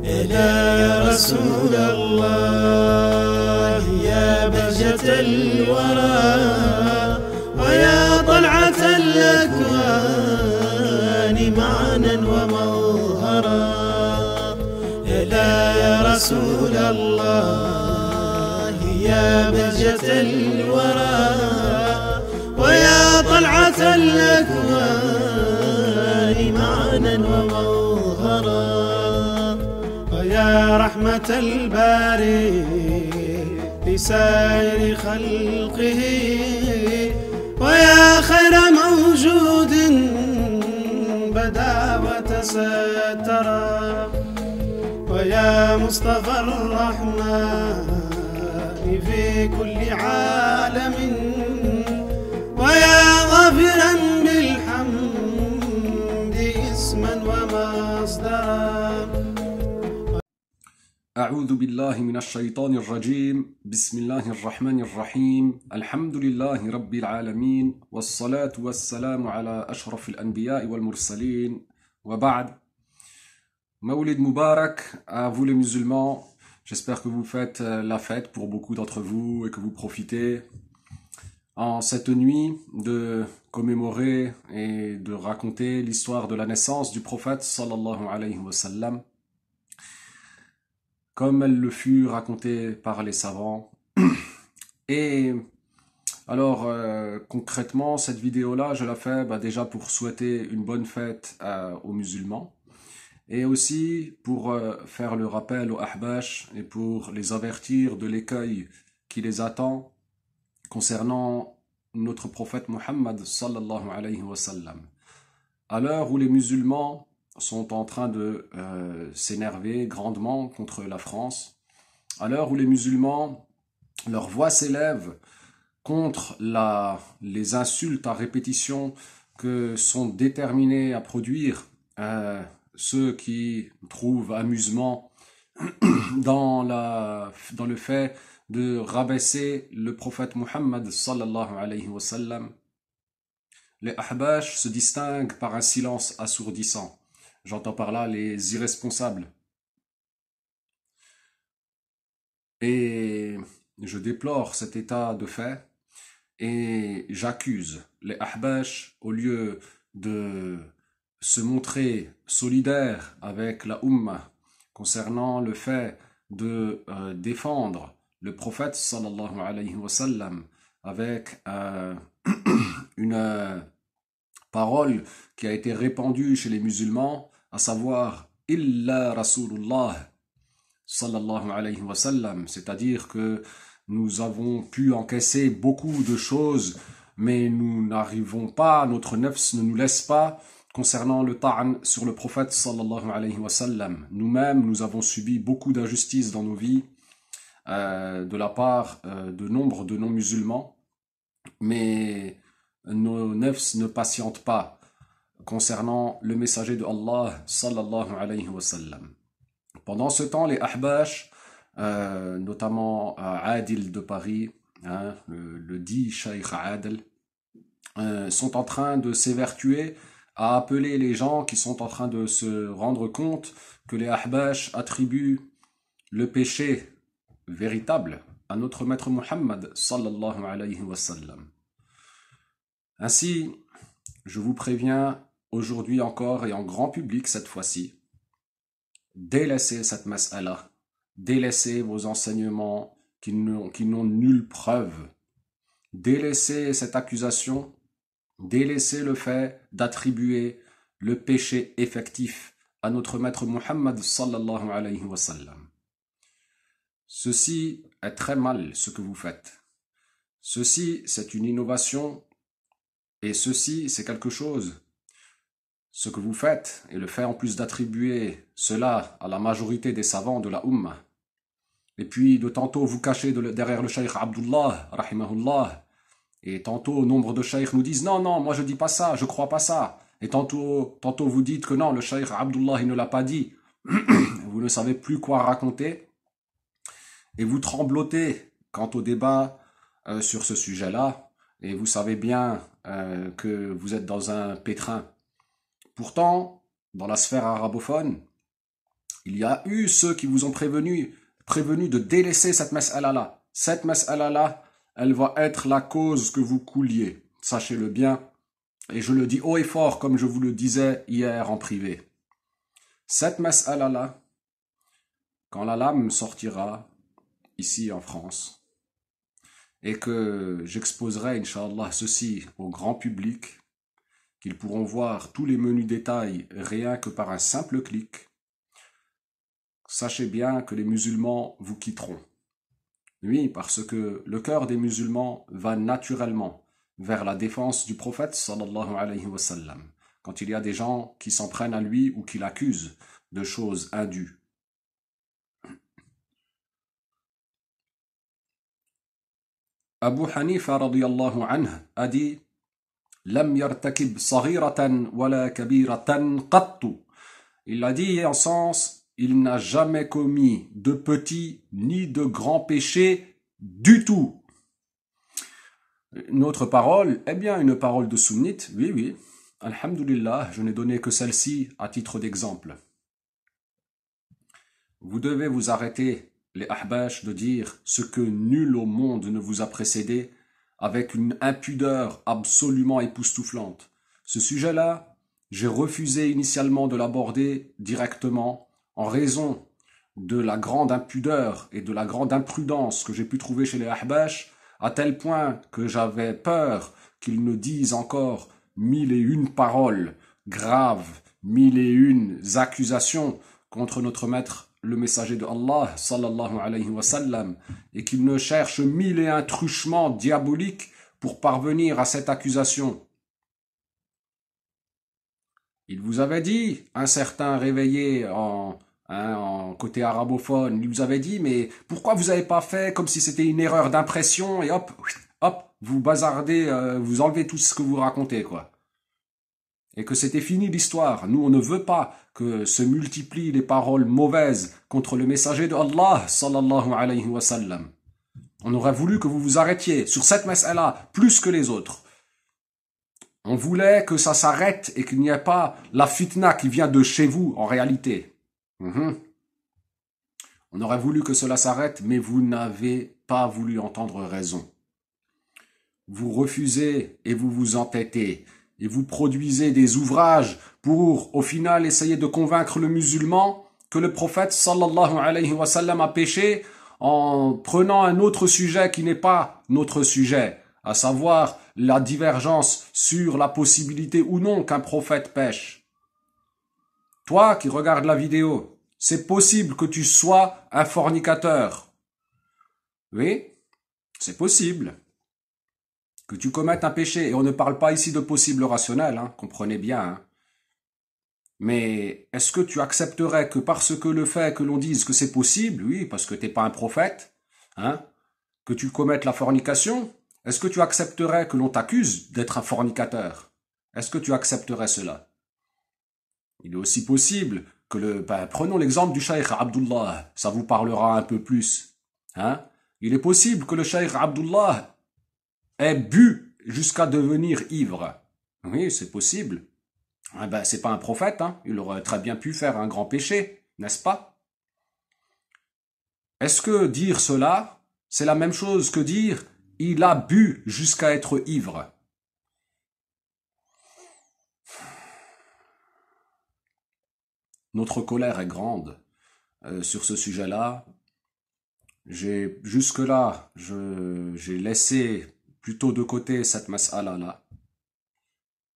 يا رسول الله يا بهجة الورى ويا طلعة الأكوان معنا ومظهرا. يا رسول الله يا بهجة الورى ويا طلعة الأكوان معنا ومظهرا. ويا رحمة الباري لسائر خلقه ويا خير موجود بدا وتسترا. ويا مصطفى الرحمن في كل عالم ويا غافرا بالحمد اسما ومصدرا. أعوذ بالله من الشيطان الرجيم. بسم الله الرحمن الرحيم. الحمد لله رب العالمين والصلاة والسلام على أشرف الأنبياء والمرسلين وبعد. Mawlid Mubarak à vous les musulmans. J'espère que vous faites la fête pour beaucoup d'entre vous et que vous profitez en cette nuit de commémorer et de raconter l'histoire de la naissance du prophète sallallahu alayhi wa sallam, comme elle le fut racontée par les savants. Et alors, concrètement, cette vidéo-là, je la fais déjà pour souhaiter une bonne fête aux musulmans, et aussi pour faire le rappel aux Ahbash et pour les avertir de l'écueil qui les attend concernant notre prophète Muhammad sallallahu alayhi wa sallam. À l'heure où les musulmans sont en train de s'énerver grandement contre la France, à l'heure où les musulmans, leur voix s'élève contre les insultes à répétition que sont déterminés à produire ceux qui trouvent amusement dans le fait de rabaisser le prophète Muhammad sallallahu alayhi wa sallam, les Ahbash se distinguent par un silence assourdissant. J'entends par là les irresponsables. Et je déplore cet état de fait et j'accuse les Ahbash, au lieu de se montrer solidaires avec la Ummah concernant le fait de défendre le prophète sallallahu alayhi wa sallam avec une parole qui a été répandue chez les musulmans, à savoir « Illa Rasulullah sallallahu alayhi wa sallam », c'est-à-dire que nous avons pu encaisser beaucoup de choses, mais nous n'arrivons pas, notre nefs ne nous laisse pas concernant le ta'an sur le prophète sallallahu alayhi wa sallam. Nous-mêmes, nous avons subi beaucoup d'injustices dans nos vies de la part de nombre de non-musulmans, mais nos nefs ne patientent pas concernant le messager de Allah sallallahu alayhi wa sallam. Pendant ce temps, les Ahbash, notamment Adil de Paris, le dit Cheikh Adil, sont en train de s'évertuer à appeler les gens qui sont en train de se rendre compte que les Ahbash attribuent le péché véritable à notre maître Muhammad sallallahu alayhi wa sallam. Ainsi, je vous préviens aujourd'hui encore et en grand public cette fois-ci, délaissez cette mas'ala, délaissez vos enseignements qui n'ont nulle preuve, délaissez cette accusation, délaissez le fait d'attribuer le péché effectif à notre maître Muhammad sallallahu alayhi wa sallam. Ceci est très mal ce que vous faites. Ceci, c'est une innovation et ceci, c'est quelque chose. Ce que vous faites et le fait en plus d'attribuer cela à la majorité des savants de la Ummah, et puis de tantôt vous cacher derrière le Cheikh Abdullah, rahimahullah, et tantôt nombre de Cheikh nous disent non, moi je dis pas ça, je crois pas ça, et tantôt vous dites que non, le Cheikh Abdullah il ne l'a pas dit, vous ne savez plus quoi raconter, et vous tremblotez quant au débat sur ce sujet-là, et vous savez bien que vous êtes dans un pétrin. Pourtant, dans la sphère arabophone, il y a eu ceux qui vous ont prévenu de délaisser cette mas'ala-là. Cette mas'ala-là, elle va être la cause que vous couliez. Sachez-le bien. Et je le dis haut et fort, comme je vous le disais hier en privé. Cette mas'ala-là, quand la lame sortira ici en France, et que j'exposerai, Inch'Allah, ceci au grand public, qu'ils pourront voir tous les menus détails rien que par un simple clic, sachez bien que les musulmans vous quitteront. Oui, parce que le cœur des musulmans va naturellement vers la défense du prophète sallallahu alayhi wa sallam, quand il y a des gens qui s'en prennent à lui ou qui l'accusent de choses indues. Abu Hanifa radiyallahu anhu a dit Lam yartakib saghiratan wala kabiratan qattu. Il a dit en sens il n'a jamais commis de petits ni de grands péchés du tout. Une autre parole, eh bien une parole de sunnite, oui, alhamdulillah, je n'ai donné que celle-ci à titre d'exemple. Vous devez vous arrêter, les ahbash, de dire ce que nul au monde ne vous a précédé avec une impudeur absolument époustouflante. Ce sujet-là, j'ai refusé initialement de l'aborder directement en raison de la grande impudeur et de la grande imprudence que j'ai pu trouver chez les ahbash, à tel point que j'avais peur qu'ils ne disent encore 1001 paroles graves, 1001 accusations contre notre maître, le messager de Allah, sallallahu alayhi wa sallam, et qu'ils ne cherchent 1001 truchements diaboliques pour parvenir à cette accusation. Il vous avait dit, un certain réveillé en côté arabophone, il vous avait dit, mais pourquoi vous n'avez pas fait comme si c'était une erreur d'impression et hop, vous bazardez, vous enlevez tout ce que vous racontez, quoi. Et que c'était fini l'histoire. Nous, on ne veut pas que se multiplient les paroles mauvaises contre le messager de Allah, sallallahu alayhi wa sallam. On aurait voulu que vous vous arrêtiez sur cette mas'ala plus que les autres. On voulait que ça s'arrête et qu'il n'y ait pas la fitna qui vient de chez vous, en réalité. On aurait voulu que cela s'arrête, mais vous n'avez pas voulu entendre raison. Vous refusez et vous vous entêtez. Et vous produisez des ouvrages pour, au final, essayer de convaincre le musulman que le prophète, sallallahu alayhi wa sallam, a péché en prenant un autre sujet qui n'est pas notre sujet, à savoir la divergence sur la possibilité ou non qu'un prophète pêche. Toi qui regardes la vidéo, c'est possible que tu sois un fornicateur. Oui, c'est possible. Que tu commettes un péché, et on ne parle pas ici de possible rationnel, comprenez bien. Mais est-ce que tu accepterais que parce que le fait que l'on dise que c'est possible, oui, parce que t'es pas un prophète, que tu commettes la fornication, est-ce que tu accepterais que l'on t'accuse d'être un fornicateur? Est-ce que tu accepterais cela? Il est aussi possible que prenons l'exemple du Cheikh Abdullah, ça vous parlera un peu plus. Il est possible que le Cheikh Abdullah ait bu jusqu'à devenir ivre. Oui, c'est possible. C'est pas un prophète, il aurait très bien pu faire un grand péché, n'est-ce pas? Est-ce que dire cela, c'est la même chose que dire « il a bu jusqu'à être ivre » ? Notre colère est grande sur ce sujet-là. Jusque-là, j'ai laissé plutôt de côté cette mas'ala-là.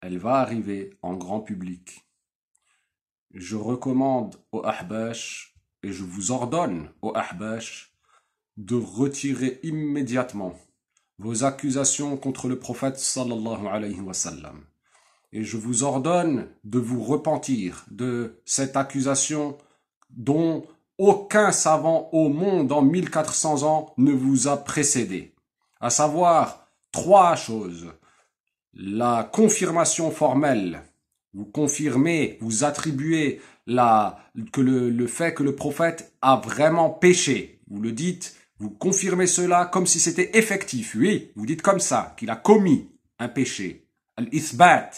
Elle va arriver en grand public. Je recommande aux ahbash et je vous ordonne aux ahbash de retirer immédiatement vos accusations contre le prophète sallallahu alayhi wa sallam. Et je vous ordonne de vous repentir de cette accusation dont aucun savant au monde en 1400 ans ne vous a précédé. À savoir 3 choses. La confirmation formelle. Vous confirmez, vous attribuez le fait que le prophète a vraiment péché. Vous le dites, vous confirmez cela comme si c'était effectif. Oui, vous dites comme ça, qu'il a commis un péché. al-ithbat.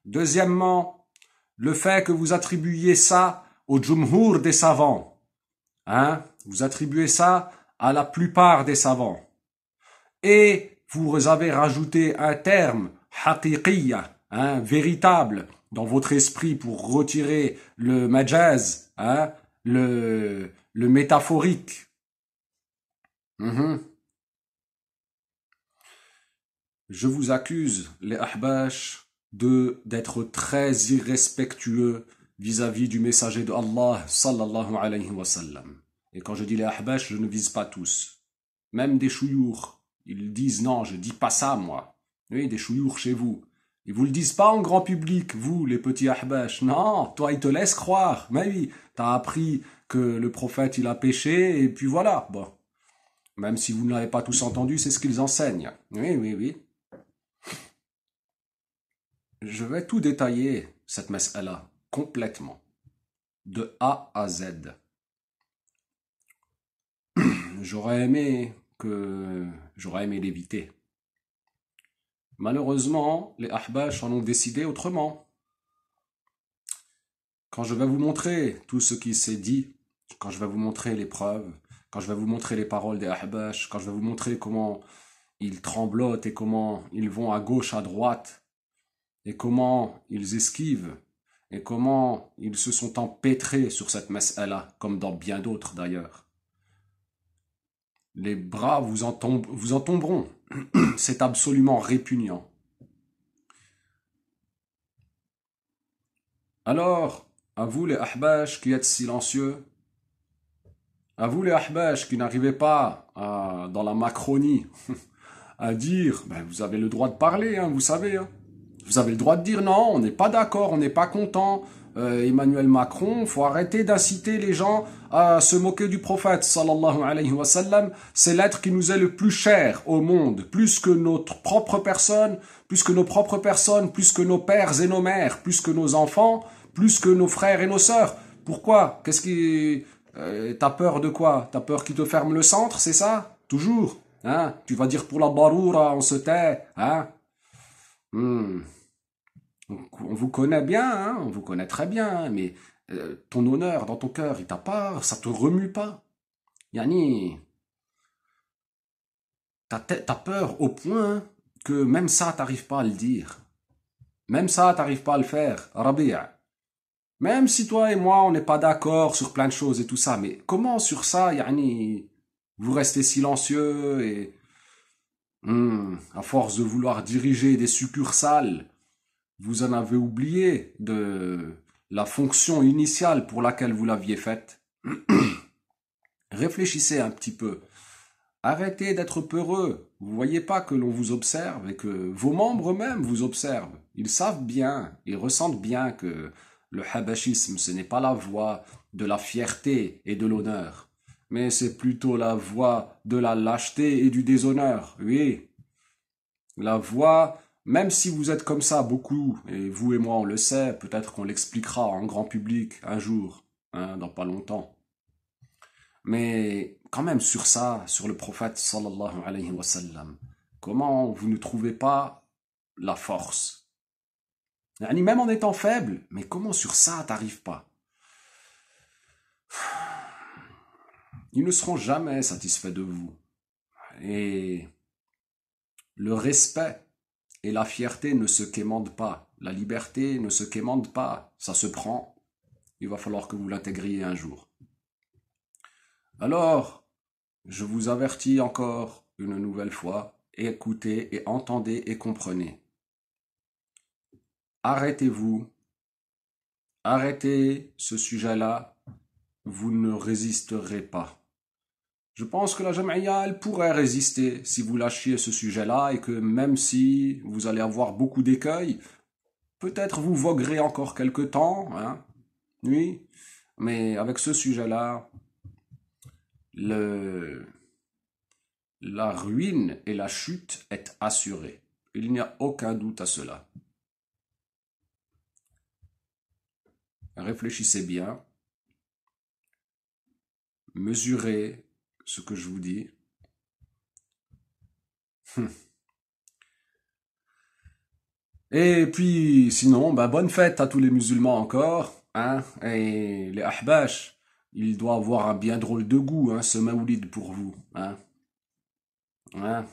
Deuxièmement, le fait que vous attribuiez ça au jumhur des savants. Hein? Vous attribuez ça à la plupart des savants. Et vous avez rajouté un terme, haqiqiyya, hein, véritable, dans votre esprit pour retirer le majaz, hein, le métaphorique. Je vous accuse, les ahbash, d'être très irrespectueux vis-à-vis du messager de Allah, sallallahu alayhi wa sallam. Et quand je dis les ahbash, je ne vise pas tous. Même des chouyours, ils disent non, je dis pas ça moi. Oui, des chouyours chez vous. Ils vous le disent pas en grand public, vous, les petits ahbash. Non, toi, ils te laissent croire. Mais oui, t'as appris que le prophète, il a péché, et puis voilà. Bon. Même si vous ne l'avez pas tous entendu, c'est ce qu'ils enseignent. Oui, oui, oui. Je vais tout détailler, cette mas'ala, complètement. De A à Z. J'aurais aimé l'éviter. Malheureusement, les ahbash en ont décidé autrement. Quand je vais vous montrer tout ce qui s'est dit, quand je vais vous montrer les preuves, quand je vais vous montrer les paroles des ahbash, quand je vais vous montrer comment ils tremblotent et comment ils vont à gauche, à droite, et comment ils esquivent, et comment ils se sont empêtrés sur cette mas'ala, comme dans bien d'autres d'ailleurs. Les bras vous en tomberont. C'est absolument répugnant. Alors, à vous les ahbash qui êtes silencieux, à vous les ahbash qui n'arrivez pas dans la Macronie à dire, ben, vous avez le droit de parler, hein, vous savez. Hein. Vous avez le droit de dire non, on n'est pas d'accord, on n'est pas content. Emmanuel Macron, faut arrêter d'inciter les gens à se moquer du prophète, sallallahu alayhi wa sallam. C'est l'être qui nous est le plus cher au monde, plus que notre propre personne, plus que nos propres personnes, plus que nos pères et nos mères, plus que nos enfants, plus que nos frères et nos sœurs. Pourquoi? Qu'est-ce qui... t'as peur de quoi? T'as peur qu'il te ferme le centre, c'est ça? Toujours. Hein? Tu vas dire pour la baroura, on se tait. Hein? On vous connaît bien, hein, on vous connaît très bien, hein, mais ton honneur dans ton cœur, il t'a pas, ça te remue pas. Yani, t'as peur au point que même ça, t'arrives pas à le dire. Même ça, t'arrives pas à le faire. Rabi'a. Même si toi et moi, on n'est pas d'accord sur plein de choses et tout ça, mais comment sur ça, yani, vous restez silencieux et à force de vouloir diriger des succursales, vous en avez oublié de la fonction initiale pour laquelle vous l'aviez faite. Réfléchissez un petit peu. Arrêtez d'être peureux. Vous voyez pas que l'on vous observe et que vos membres eux-mêmes vous observent. Ils savent bien, ils ressentent bien que le habashisme, ce n'est pas la voie de la fierté et de l'honneur, mais c'est plutôt la voie de la lâcheté et du déshonneur. Oui, la voie... Même si vous êtes comme ça, beaucoup, et vous et moi on le sait, peut-être qu'on l'expliquera en grand public un jour, hein, dans pas longtemps. Mais quand même sur ça, sur le prophète sallallahu alayhi wa sallam, comment vous ne trouvez pas la force? Même en étant faible, mais comment sur ça t'arrives pas? Ils ne seront jamais satisfaits de vous. Et le respect et la fierté ne se quémandent pas. La liberté ne se quémande pas. Ça se prend. Il va falloir que vous l'intégriez un jour. Alors, je vous avertis encore une nouvelle fois. Écoutez et entendez et comprenez. Arrêtez-vous. Arrêtez ce sujet-là. Vous ne résisterez pas. Je pense que la Jam'iyya, elle pourrait résister si vous lâchiez ce sujet-là et que même si vous allez avoir beaucoup d'écueils, peut-être vous voguerez encore quelque temps, hein, oui, mais avec ce sujet-là, la ruine et la chute est assurée. Il n'y a aucun doute à cela. Réfléchissez bien, mesurez ce que je vous dis. Et puis, sinon, bonne fête à tous les musulmans encore, hein, et les ahbash, il doit avoir un bien drôle de goût, hein, ce maoulid pour vous, hein. Hein.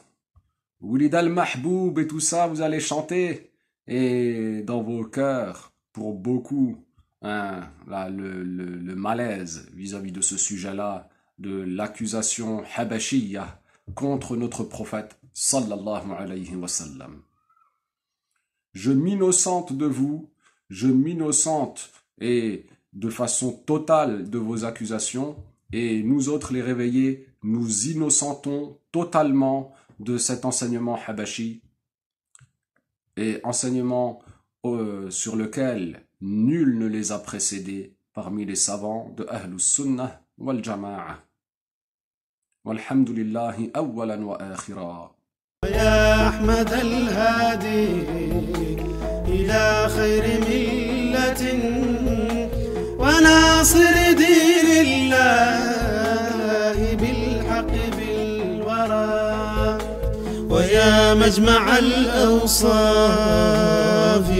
Oulid al-Mahboub et tout ça, vous allez chanter, et dans vos cœurs, pour beaucoup, hein, là, le malaise vis-à-vis de ce sujet-là, de l'accusation habashiyya contre notre prophète, sallallahu alayhi wa sallam. Je m'innocente de vous, je m'innocente et de façon totale de vos accusations, et nous autres les réveillés, nous innocentons totalement de cet enseignement habashi, et enseignement sur lequel nul ne les a précédés parmi les savants de Ahlus Sunnah wal Jama'a. Walhamdulillahi awwalan wa akhira. يا أحمد الهادي إلى خير ملة وناصر دين الله بالحق بالورى ويا مجمع الأوصاف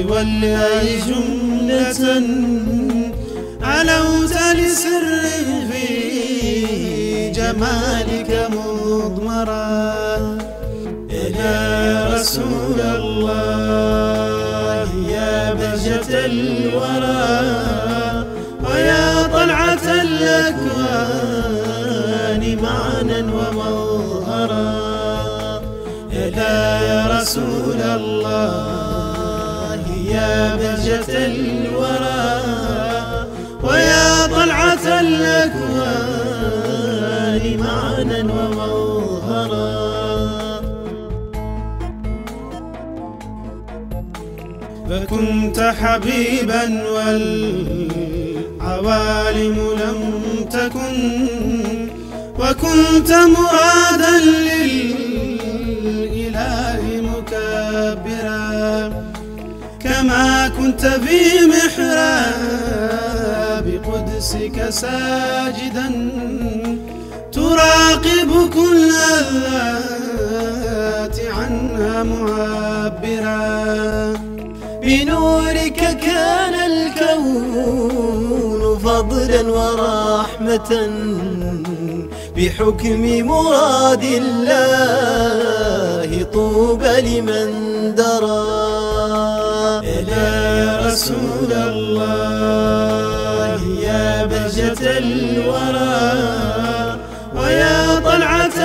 والآي جملة علوت لسر في جمالك مضمرا يا رسول الله يا بهجة الورى ويا طلعة الأكوان معنا ومظهرا يا رسول الله يا بهجة الورى ويا طلعة الأكوان معنا ومظهرا فكنت حبيبا والعوالم لم تكن وكنت مرادا للإله مكبرا كما كنت في محراب قدسك ساجدا تراقب كل الذات عنها معبرا بنورك كان الكون فضلا ورحمة بحكم مراد الله طوبى لمن درى يا رسول الله يا بهجة الورى ويا طلعة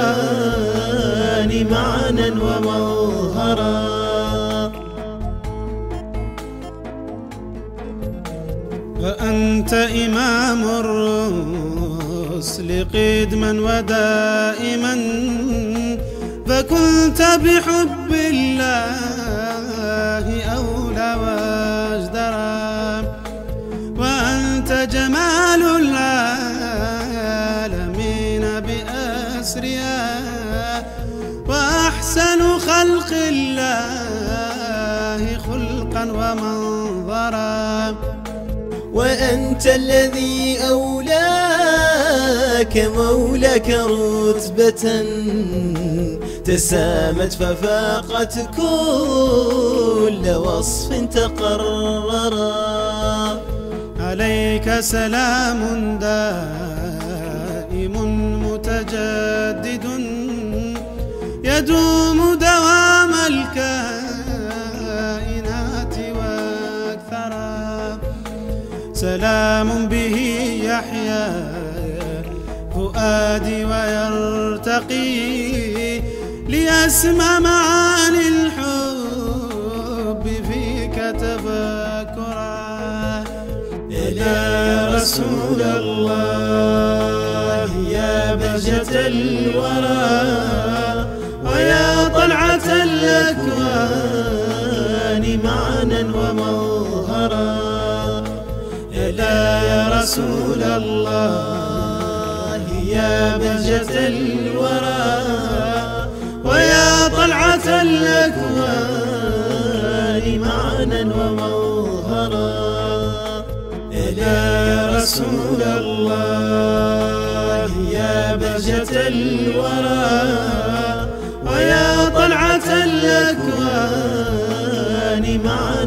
الأكوان معنا ومظهرا فأنت إمام الرسل قدما ودائما فكنت بحب الله أولى واجدرا وأنت جمال العالمين بأسرها وأحسن خلق الله خلقا ومنظرا وأنت الذي أولاك مولاك رتبة تسامت ففاقت كل وصف تقررا عليك سلام دائم متجدد يدوم دوام الكائنات واكثرا سلام به يحيا فؤادي ويرتقي ليسمع معاني الحب فيك تفكرا يا رسول الله يا بهجة الورى ويا طلعة الأكوان معنا ومظهرا يا رسول الله يا بهجة الورى ويا طلعة الأكوان معنا ومظهرا يا رسول الله يا بهجة الورى ويا طلعة الأكوان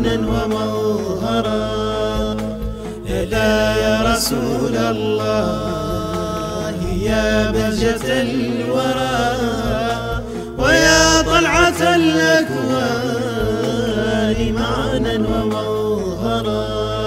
إيمانا ومظهرا. لا يا رسول الله يا بهجة الورى ويا طلعة الأكوان معنا ومظهرا.